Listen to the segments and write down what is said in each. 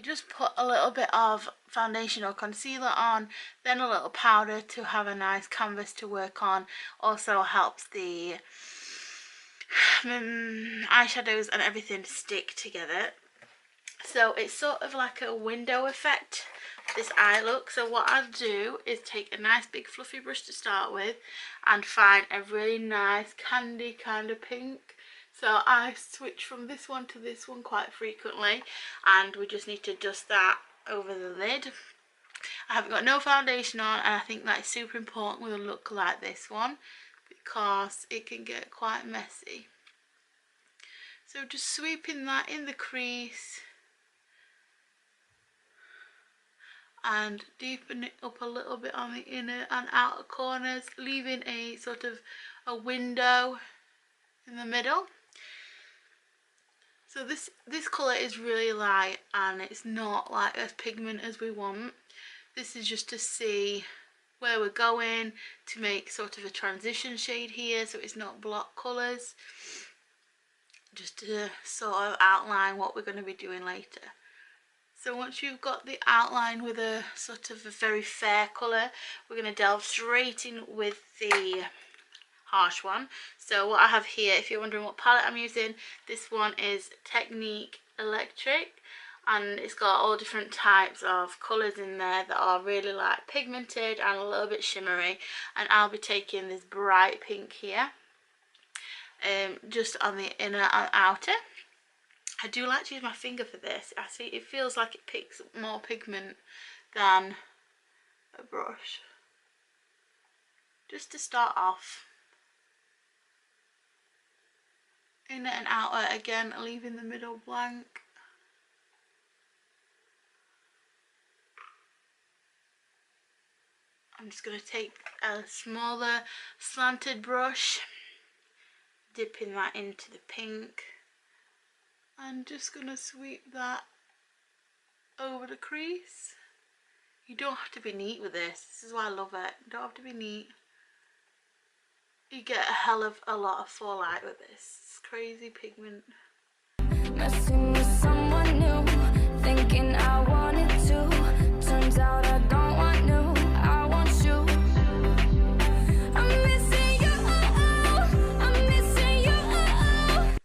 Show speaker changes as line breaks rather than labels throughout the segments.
just put a little bit of foundation or concealer on, then a little powder to have a nice canvas to work on. Also helps the eyeshadows and everything stick together. So it's sort of like a window effect, this eye look. So what I'll do is take a nice big fluffy brush to start with and find a really nice candy kind of pink. So I switch from this one to this one quite frequently, and we just need to dust that over the lid. I haven't got no foundation on, and I think that's super important with a look like this one because it can get quite messy. So just sweeping that in the crease and deepen it up a little bit on the inner and outer corners, leaving a sort of a window in the middle. So this colour is really light and it's not like as pigment as we want. This is just to see where we're going, to make sort of a transition shade here so it's not block colours, just to sort of outline what we're going to be doing later. So once you've got the outline with a sort of a very fair colour, we're going to delve straight in with the harsh one. So what I have here, if you're wondering what palette I'm using, this one is Technique Electric, and it's got all different types of colours in there that are really like pigmented and a little bit shimmery, and I'll be taking this bright pink here, just on the inner and outer. I do like to use my finger for this. I see it feels like it picks up more pigment than a brush. Just to start off. Inner and outer again, leaving the middle blank. I'm just going to take a smaller slanted brush, dipping that into the pink. I'm just going to sweep that over the crease. You don't have to be neat with this. This is why I love it. You don't have to be neat. You get a hell of a lot of fallout with this. It's crazy pigment.
Messing with someone new, thinking I wanted to. Turns out I don't want new, I want you. I'm missing you, I'm missing you.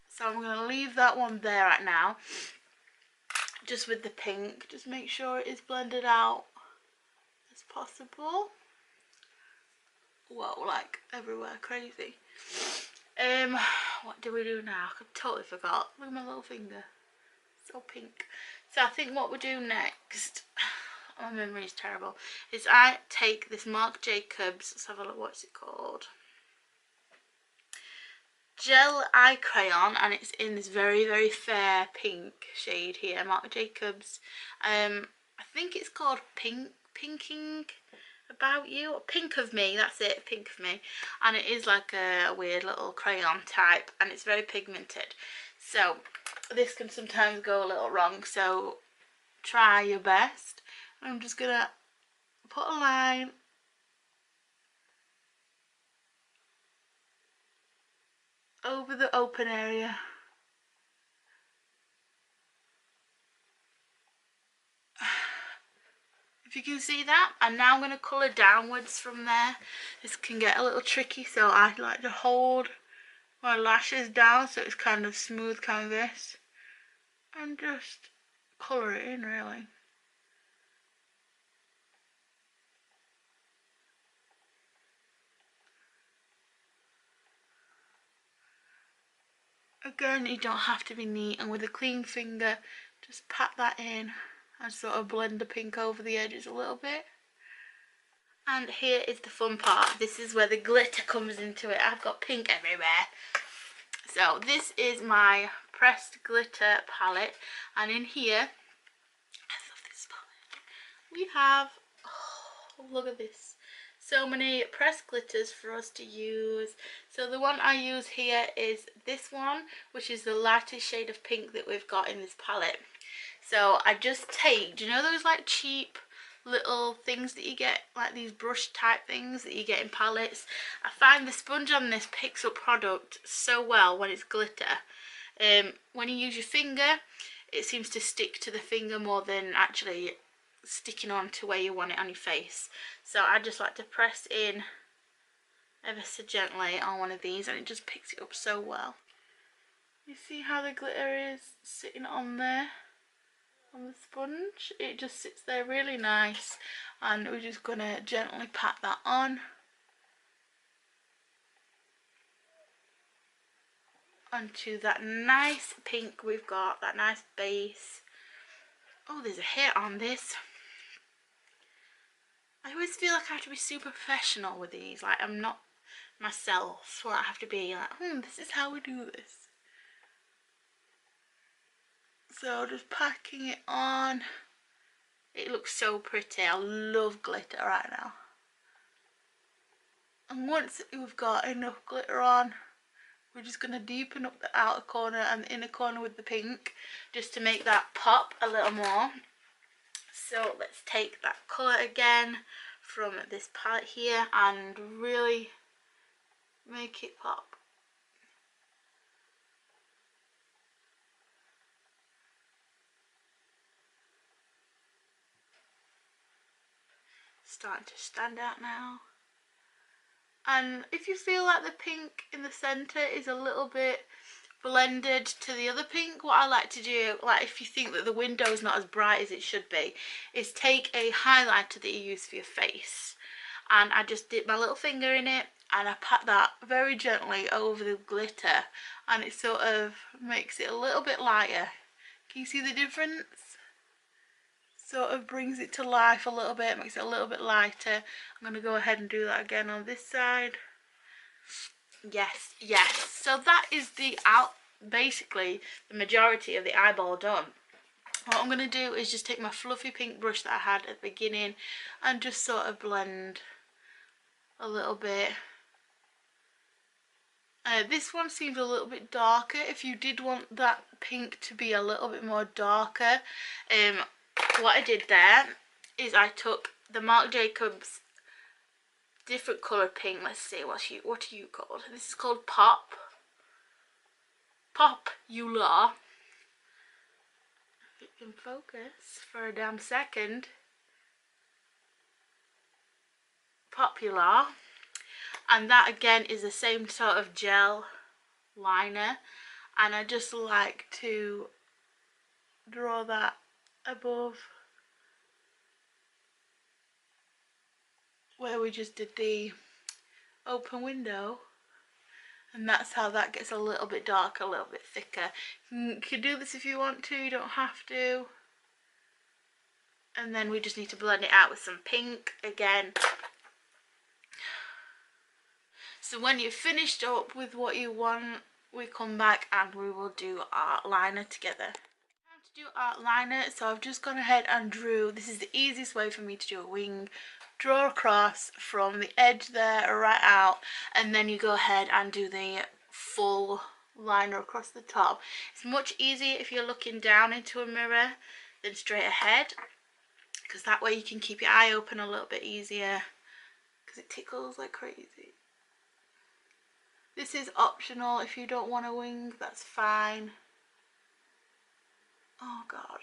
So I'm going to leave that one there right now, just with the pink. Just make sure it is blended out as possible. Whoa, like everywhere, crazy. What do we do now? I totally forgot. Look at my little finger, so pink. So I think what we do next, my memory is terrible, is I take this Marc Jacobs, let's have a look, what's it called? Gel eye crayon, and it's in this very, very fair pink shade here. Marc Jacobs, I think it's called Pinking About You, or Pink of Me, that's it, Pink of Me. And it is like a weird little crayon type, and it's very pigmented. So this can sometimes go a little wrong, so try your best. I'm just gonna put a line over the open area. If you can see that, and now I'm going to colour downwards from there. This can get a little tricky, so I like to hold my lashes down so it's kind of smooth canvas, and just colour it in really. Again, you don't have to be neat, and with a clean finger just pat that in and sort of blend the pink over the edges a little bit. And here is the fun part. This is where the glitter comes into it. I've got pink everywhere. So this is my pressed glitter palette, and in here, I love this palette, we have, oh, look at this, so many pressed glitters for us to use. So the one I use here is this one, which is the lightest shade of pink that we've got in this palette. So I just take, do you know those like cheap little things that you get, like these brush type things that you get in palettes? I find the sponge on this picks up product so well when it's glitter. When you use your finger, it seems to stick to the finger more than actually sticking on to where you want it on your face. So I just like to press in ever so gently on one of these, and it just picks it up so well. You see how the glitter is sitting on there on the sponge? It just sits there really nice, and we're just gonna gently pat that on onto that nice pink we've got, that nice base. Oh, there's a hair on this. I always feel like I have to be super professional with these, like I'm not myself, so I have to be like, this is how we do this. So just packing it on. It looks so pretty. I love glitter right now. And once we've got enough glitter on, we're just going to deepen up the outer corner and the inner corner with the pink, just to make that pop a little more. So let's take that colour again from this palette here and really make it pop. Starting to stand out now. And if you feel like the pink in the centre is a little bit blended to the other pink, what I like to do, like if you think that the window is not as bright as it should be, is take a highlighter that you use for your face, and I just dip my little finger in it and I pat that very gently over the glitter, and it sort of makes it a little bit lighter. Can you see the difference? Sort of brings it to life a little bit, makes it a little bit lighter. I'm going to go ahead and do that again on this side. Yes, yes. So that is basically the majority of the eyeball done. What I'm going to do is just take my fluffy pink brush that I had at the beginning and just sort of blend a little bit. This one seems a little bit darker. If you did want that pink to be a little bit more darker, what I did there is I took the Marc Jacobs different coloured pink. Let's see, what are you called? This is called Popular. If it can focus for a damn second. Popular. And that again is the same sort of gel liner, and I just like to draw that above where we just did the open window, and that's how that gets a little bit darker, a little bit thicker. You can do this if you want to, you don't have to. And then we just need to blend it out with some pink again. So when you've finished up with what you want, we come back and we will do our liner together. Time to do our liner, so I've just gone ahead and drew. This is the easiest way for me to do a wing. Draw across from the edge there right out, and then you go ahead and do the full liner across the top. It's much easier if you're looking down into a mirror than straight ahead, because that way you can keep your eye open a little bit easier, because it tickles like crazy. This is optional. If you don't want a wing, that's fine. Oh god,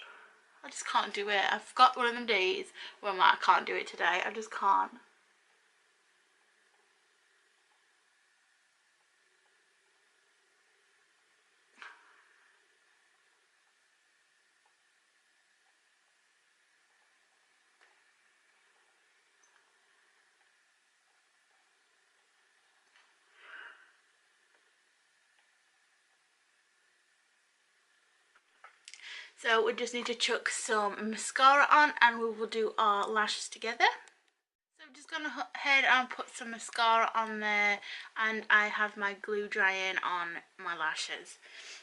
I just can't do it. I've got one of them days where I'm like, I can't do it today. I just can't. So we just need to chuck some mascara on and we will do our lashes together. So I'm just going to go ahead and put some mascara on there, and I have my glue drying on my lashes.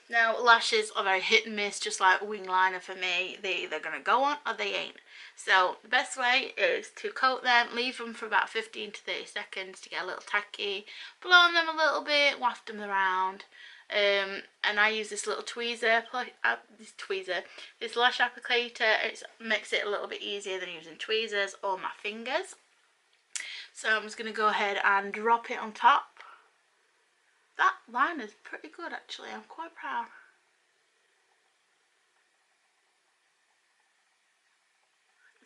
Now lashes are very hit and miss, just like wing liner for me. They're either going to go on or they ain't. So the best way is to coat them, leave them for about 15 to 30 seconds to get a little tacky, blow on them a little bit, waft them around. And I use this little tweezer, this lash applicator. It makes it a little bit easier than using tweezers or my fingers. So I'm just going to go ahead and drop it on top. That line is pretty good actually, I'm quite proud.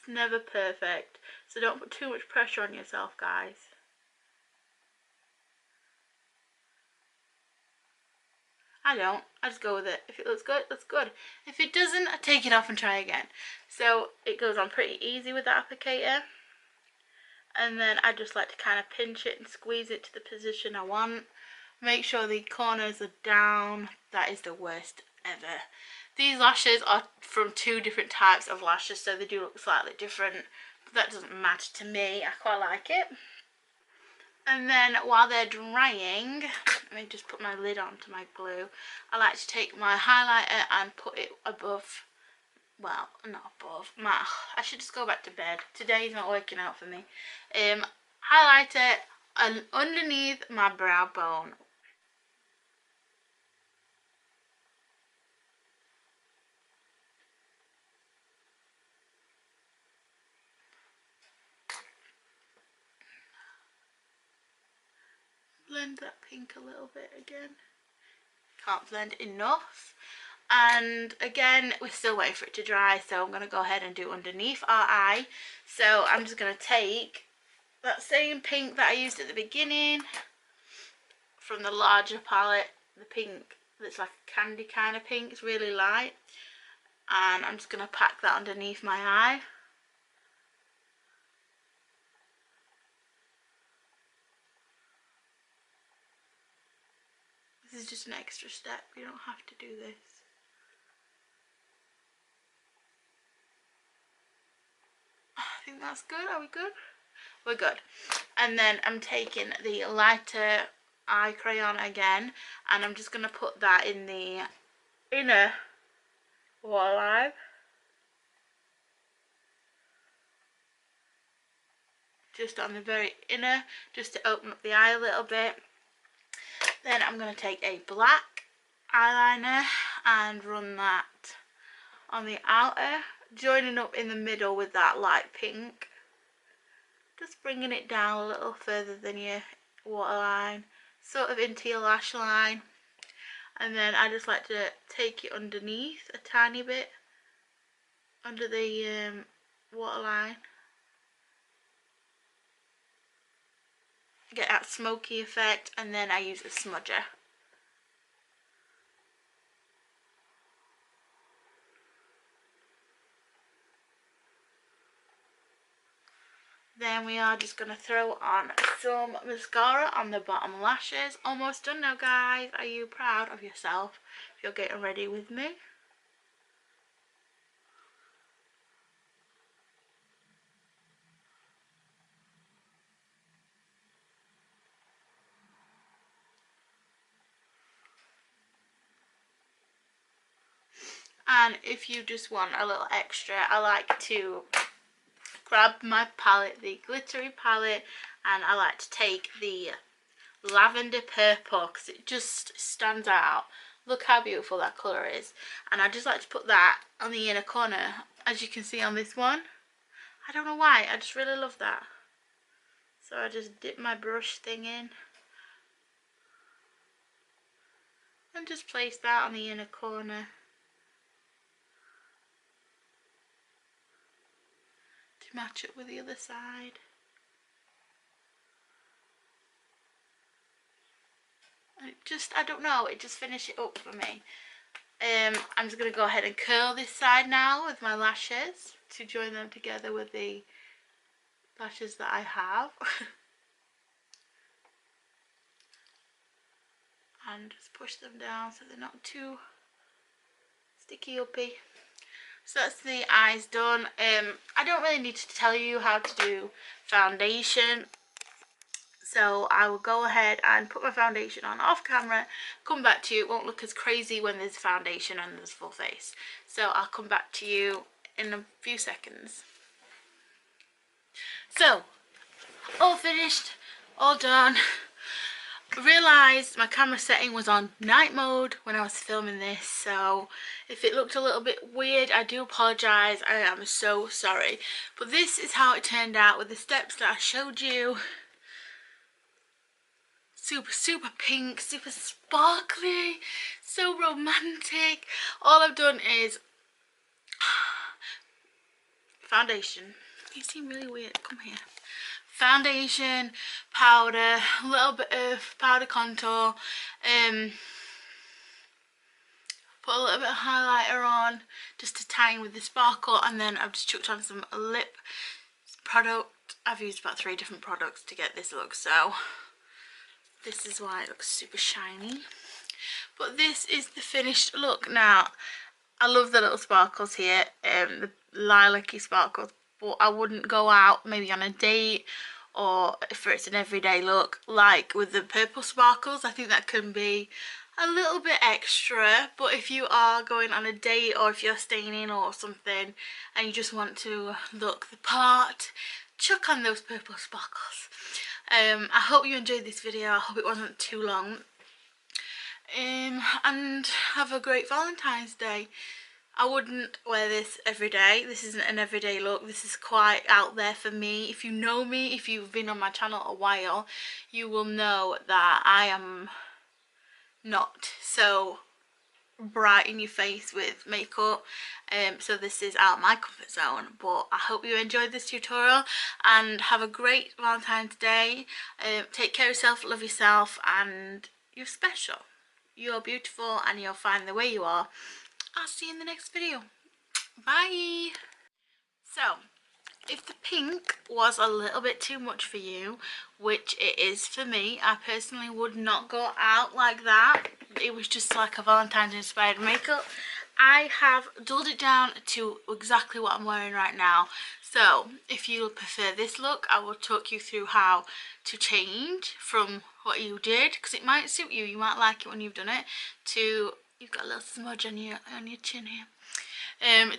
It's never perfect, so don't put too much pressure on yourself, guys. I don't. I just go with it. If it looks good, that's good. If it doesn't, I take it off and try again. So it goes on pretty easy with the applicator. And then I just like to kind of pinch it and squeeze it to the position I want. Make sure the corners are down. That is the worst ever. These lashes are from 2 different types of lashes, so they do look slightly different. But that doesn't matter to me. I quite like it. And then while they're drying, let me just put my lid on to my glue. I like to take my highlighter and put it above, well, not above, I should just go back to bed. Today's not working out for me. Highlighter underneath my brow bone. Blend that pink a little bit again. Can't blend enough. And again, we're still waiting for it to dry, so I'm going to go ahead and do underneath our eye. So I'm just going to take that same pink that I used at the beginning from the larger palette, the pink that's like a candy kind of pink, it's really light, and I'm just going to pack that underneath my eye. This is just an extra step, you don't have to do this. I think that's good. Are we good? We're good. And then I'm taking the lighter eye crayon again, and I'm just going to put that in the inner waterline. Just on the very inner, just to open up the eye a little bit. Then I'm going to take a black eyeliner and run that on the outer, joining up in the middle with that light pink. Just bringing it down a little further than your waterline, sort of into your lash line. And then I just like to take it underneath a tiny bit, under the waterline. Get that smoky effect, and then I use a smudger. Then we are just going to throw on some mascara on the bottom lashes. Almost done now, guys. Are you proud of yourself if you're getting ready with me? And if you just want a little extra, I like to grab my palette, the glittery palette, and I like to take the lavender purple because it just stands out. Look how beautiful that colour is. And I just like to put that on the inner corner, as you can see on this one. I don't know why, I just really love that. So I just dip my brush thing in and just place that on the inner corner to match it with the other side. And it just, I don't know, it just finished it up for me. I'm just going to go ahead and curl this side now with my lashes to join them together with the lashes that I have. And just push them down so they're not too sticky uppy. So that's the eyes done. I don't really need to tell you how to do foundation, so I will go ahead and put my foundation on off camera, come back to you. It won't look as crazy when there's foundation and there's full face, so I'll come back to you in a few seconds. So, all finished, all done. Realised my camera setting was on night mode when I was filming this, so if it looked a little bit weird, I do apologise. I am so sorry, but this is how it turned out with the steps that I showed you. Super pink, super sparkly, so romantic. All I've done is foundation. You seem really weird. Come here. Foundation, powder, a little bit of powder contour, put a little bit of highlighter on just to tie in with the sparkle, and then I've just chucked on some lip product. I've used about 3 different products to get this look, so this is why it looks super shiny. But this is the finished look. Now, I love the little sparkles here, the lilac-y sparkles, but I wouldn't go out maybe on a date or if it's an everyday look like with the purple sparkles. I think that can be a little bit extra, but if you are going on a date or if you're staying in or something and you just want to look the part, chuck on those purple sparkles. I hope you enjoyed this video. I hope it wasn't too long. And have a great Valentine's Day. I wouldn't wear this every day. This isn't an everyday look. This is quite out there for me. If you know me, if you've been on my channel a while, you will know that I am not so bright in your face with makeup, so this is out of my comfort zone. But I hope you enjoyed this tutorial and have a great Valentine's Day. Take care of yourself, love yourself, and you're special, you're beautiful, and you're fine the way you are. I'll see you in the next video. Bye. So, if the pink was a little bit too much for you, which it is for me, I personally would not go out like that. It was just like a Valentine's inspired makeup. I have dulled it down to exactly what I'm wearing right now. So if you prefer this look, I will talk you through how to change from what you did, because it might suit you. You might like it when you've done it, to you've got a little smudge on your chin here.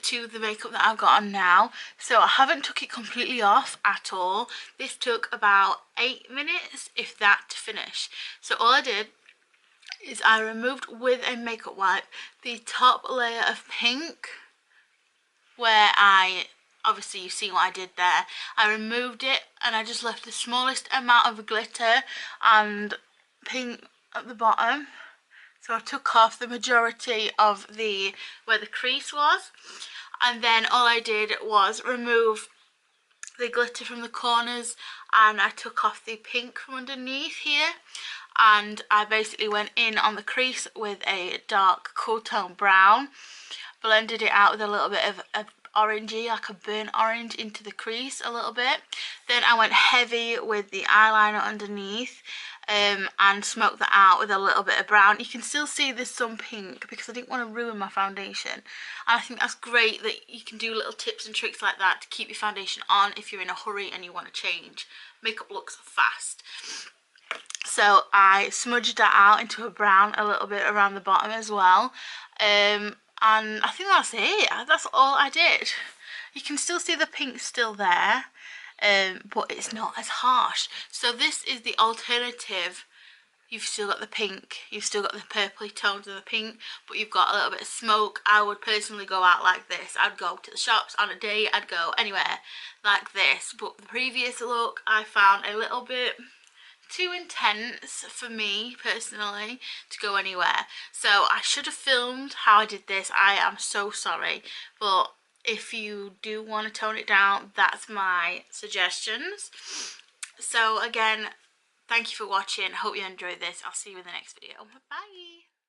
To the makeup that I've got on now. So I haven't took it completely off at all. This took about 8 minutes, if that, to finish. So all I did is I removed with a makeup wipe the top layer of pink, where obviously you see what I did there. I removed it and I just left the smallest amount of glitter and pink at the bottom. So I took off the majority of where the crease was, and then all I did was remove the glitter from the corners, and I took off the pink from underneath here, and I basically went in on the crease with a dark cool tone brown, blended it out with a little bit of orangey, like a burnt orange, into the crease a little bit. Then I went heavy with the eyeliner underneath, and smoked that out with a little bit of brown. You can still see there's some pink because I didn't want to ruin my foundation, and I think that's great that you can do little tips and tricks like that to keep your foundation on if you're in a hurry and you want to change. Makeup looks fast. So I smudged that out into a brown a little bit around the bottom as well, and I think that's it. That's all I did. You can still see the pink still there, but it's not as harsh. So this is the alternative. You've still got the pink, you've still got the purpley tones of the pink, but you've got a little bit of smoke. I would personally go out like this. I'd go to the shops on a day, I'd go anywhere like this. But the previous look I found a little bit too intense for me personally to go anywhere. So I should have filmed how I did this. I am so sorry, but if you do want to tone it down, that's my suggestions. So again, thank you for watching. Hope you enjoyed this. I'll see you in the next video. Bye.